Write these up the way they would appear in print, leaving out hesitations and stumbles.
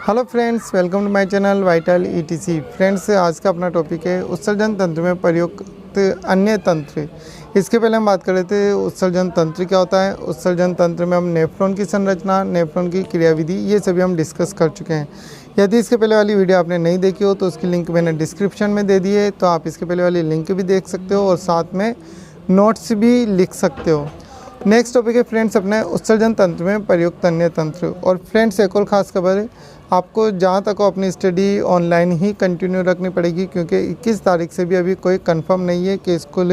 Hello friends, welcome to my channel vital ETC. Friends, आज का अपना टॉपिक है उत्सर्जन तंत्र में प्रयुक्त अन्य तंत्र। इसके पहले हम बात कर रहे थे उत्सर्जन तंत्र क्या होता है। उत्सर्जन तंत्र में हम नेफ्रॉन की संरचना, नेफ्रॉन की क्रियाविधि, ये सभी हम डिस्कस कर चुके हैं। यदि इसके पहले वाली वीडियो आपने नहीं देखी हो तो उसकी लिंक मैंने डिस्क्रिप्शन में दे दी है, तो आप इसके पहले वाली लिंक भी देख सकते हो और साथ में नोट्स भी लिख सकते हो। नेक्स्ट टॉपिक है फ्रेंड्स अपने उत्सर्जन तंत्र में प्रयुक्त अन्य तंत्र। और फ्रेंड्स, एक और ख़ास खबर है, आपको जहाँ तक हो अपनी स्टडी ऑनलाइन ही कंटिन्यू रखनी पड़ेगी, क्योंकि 21 तारीख से भी अभी कोई कंफर्म नहीं है कि स्कूल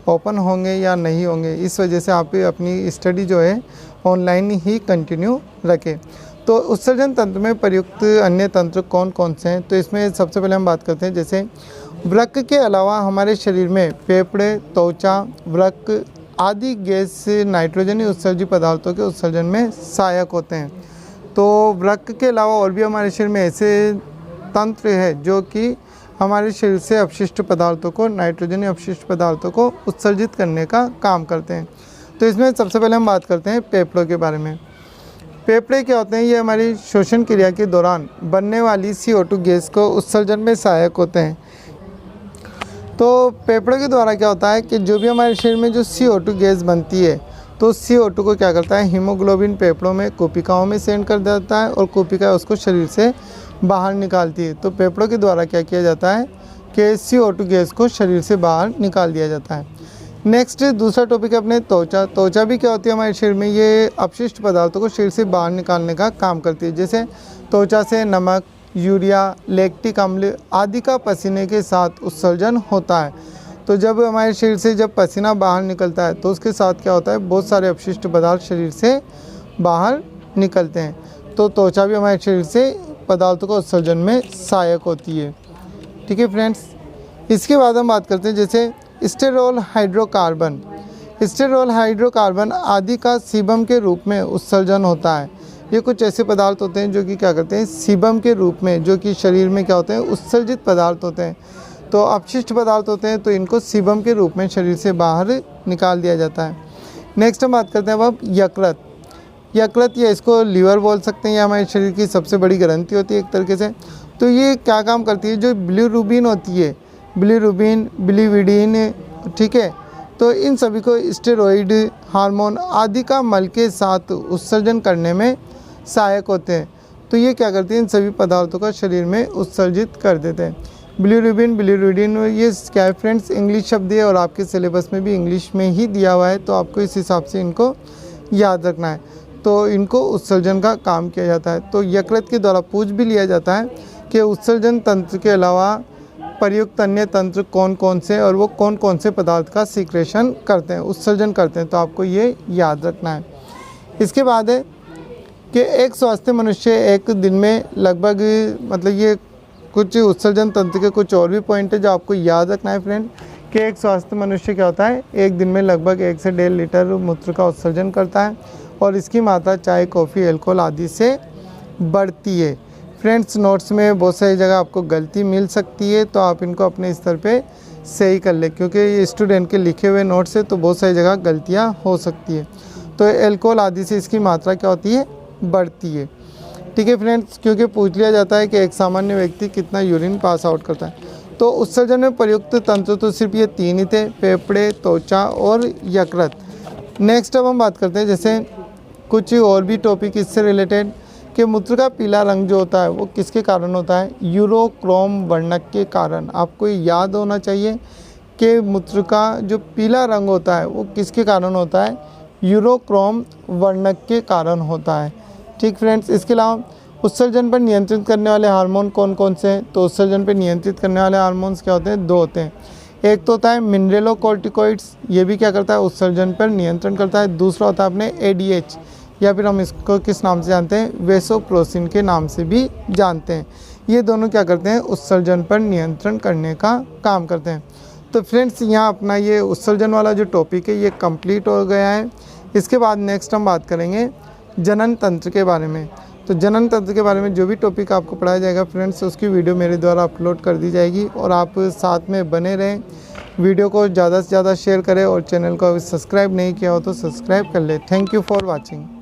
ओपन होंगे या नहीं होंगे। इस वजह से आप अपनी स्टडी जो है ऑनलाइन ही कंटिन्यू रखें। तो उत्सर्जन तंत्र में प्रयुक्त अन्य तंत्र कौन कौन से हैं, तो इसमें सबसे पहले हम बात करते हैं जैसे वृक्क के अलावा हमारे शरीर में फेफड़े, त्वचा, वृक्क आदि गैस नाइट्रोजनी उत्सर्जित पदार्थों के उत्सर्जन में सहायक होते हैं। तो वृक्क के अलावा और भी हमारे शरीर में ऐसे तंत्र है जो कि हमारे शरीर से अपशिष्ट पदार्थों को, नाइट्रोजनी अपशिष्ट पदार्थों को उत्सर्जित करने का काम करते हैं। तो इसमें सबसे पहले हम बात करते हैं फेफड़ों के बारे में। फेफड़े क्या होते हैं? ये हमारी श्वसन क्रिया के दौरान बनने वाली CO2 गैस को उत्सर्जन में सहायक होते हैं। तो फेफड़ों के द्वारा क्या होता है कि जो भी हमारे शरीर में जो CO2 गैस बनती है, तो CO2 को क्या करता है, हीमोग्लोबिन फेफड़ों में कोशिकाओं में सेंड कर देता है और कोशिका उसको शरीर से बाहर निकालती है। तो फेफड़ों के द्वारा क्या किया जाता है कि CO2 गैस को शरीर से बाहर निकाल दिया जाता है। नेक्स्ट दूसरा टॉपिक है अपने त्वचा। त्वचा भी क्या होती है हमारे शरीर में, ये अपशिष्ट पदार्थों को शरीर से बाहर निकालने का काम करती है। जैसे त्वचा से नमक, यूरिया, लैक्टिक अम्ल आदि का पसीने के साथ उत्सर्जन होता है। तो जब हमारे शरीर से जब पसीना बाहर निकलता है तो उसके साथ क्या होता है, बहुत सारे अपशिष्ट पदार्थ शरीर से बाहर निकलते हैं। तो त्वचा भी हमारे शरीर से पदार्थों को उत्सर्जन में सहायक होती है। ठीक है फ्रेंड्स, इसके बाद हम बात करते हैं जैसे स्टेरॉल हाइड्रोकार्बन। स्टेरॉल हाइड्रोकार्बन आदि का सीबम के रूप में उत्सर्जन होता है। ये कुछ ऐसे पदार्थ होते हैं जो कि क्या करते हैं, सीबम के रूप में, जो कि शरीर में क्या होते हैं, उत्सर्जित पदार्थ होते हैं। तो अपशिष्ट पदार्थ होते हैं, तो इनको सीबम के रूप में शरीर से बाहर निकाल दिया जाता है। नेक्स्ट हम बात करते हैं अब यकृत। यकृत या इसको लीवर बोल सकते हैं, या हमारे शरीर की सबसे बड़ी ग्रंथि होती है एक तरीके से। तो ये क्या काम करती है, जो बिलीरुबिन होती है, बिलीरुबिन, बिलीविडीन, ठीक है, तो इन सभी को स्टेरॉइड हार्मोन आदि का मल के साथ उत्सर्जन करने में सहायक होते हैं। तो ये क्या करती है, इन सभी पदार्थों का शरीर में उत्सर्जित कर देते हैं। बिलीरुबिन, बिलीरुबिन, ये क्या है फ्रेंड्स, इंग्लिश शब्द है और आपके सिलेबस में भी इंग्लिश में ही दिया हुआ है, तो आपको इस हिसाब से इनको याद रखना है। तो इनको उत्सर्जन का काम किया जाता है। तो यकृत के द्वारा पूछ भी लिया जाता है कि उत्सर्जन तंत्र के अलावा प्रयुक्त अन्य तंत्र कौन कौन से, और वो कौन कौन से पदार्थ का सीक्रेशन करते हैं, उत्सर्जन करते हैं। तो आपको ये याद रखना है। इसके बाद है कि एक स्वस्थ मनुष्य एक दिन में लगभग, मतलब ये कुछ उत्सर्जन तंत्र के कुछ और भी पॉइंट है जो आपको याद रखना है फ्रेंड, कि एक स्वस्थ मनुष्य क्या होता है, एक दिन में लगभग 1 से 1.5 लीटर मूत्र का उत्सर्जन करता है, और इसकी मात्रा चाय, कॉफ़ी, अल्कोहल आदि से बढ़ती है। फ्रेंड्स, नोट्स में बहुत सारी जगह आपको गलती मिल सकती है, तो आप इनको अपने स्तर पे सही कर ले, क्योंकि ये स्टूडेंट के लिखे हुए नोट्स है, तो बहुत सारी जगह गलतियाँ हो सकती है। तो अल्कोहल आदि से इसकी मात्रा क्या होती है, बढ़ती है। ठीक है फ्रेंड्स, क्योंकि पूछ लिया जाता है कि एक सामान्य व्यक्ति कितना यूरिन पास आउट करता है। तो उत्सर्जन में प्रयुक्त तंत्र तो सिर्फ ये 3 ही थे, फेफड़े, त्वचा और यकृत। नेक्स्ट अब हम बात करते हैं जैसे कुछ और भी टॉपिक इससे रिलेटेड, कि मूत्र का पीला रंग जो होता है वो किसके कारण होता है, यूरोक्रोम वर्णक के कारण। आपको ये याद होना चाहिए कि मूत्र का जो पीला रंग होता है वो किसके कारण होता है, यूरोक्रोम वर्णक के कारण होता है। ठीक फ्रेंड्स, इसके अलावा उत्सर्जन पर नियंत्रित करने वाले हार्मोन कौन कौन से हैं, तो उत्सर्जन पर नियंत्रित करने वाले हार्मोन्स क्या होते हैं, 2 होते हैं। एक तो होता है मिनरेलोकॉर्टिकॉइड्स, ये भी क्या करता है, उत्सर्जन पर नियंत्रण करता है। दूसरा होता है अपने ADH, या फिर हम इसको किस नाम से जानते हैं, वेसोप्रोसिन के नाम से भी जानते हैं। ये दोनों क्या करते हैं, उत्सर्जन पर नियंत्रण करने का काम करते हैं। तो फ्रेंड्स, यहाँ अपना ये उत्सर्जन वाला जो टॉपिक है ये कंप्लीट हो गया है। इसके बाद नेक्स्ट हम बात करेंगे जनन तंत्र के बारे में। तो जनन तंत्र के बारे में जो भी टॉपिक आपको पढ़ाया जाएगा फ्रेंड्स, उसकी वीडियो मेरे द्वारा अपलोड कर दी जाएगी, और आप साथ में बने रहें। वीडियो को ज़्यादा से ज़्यादा शेयर करें, और चैनल को अभी सब्सक्राइब नहीं किया हो तो सब्सक्राइब कर ले। Thank you for watching.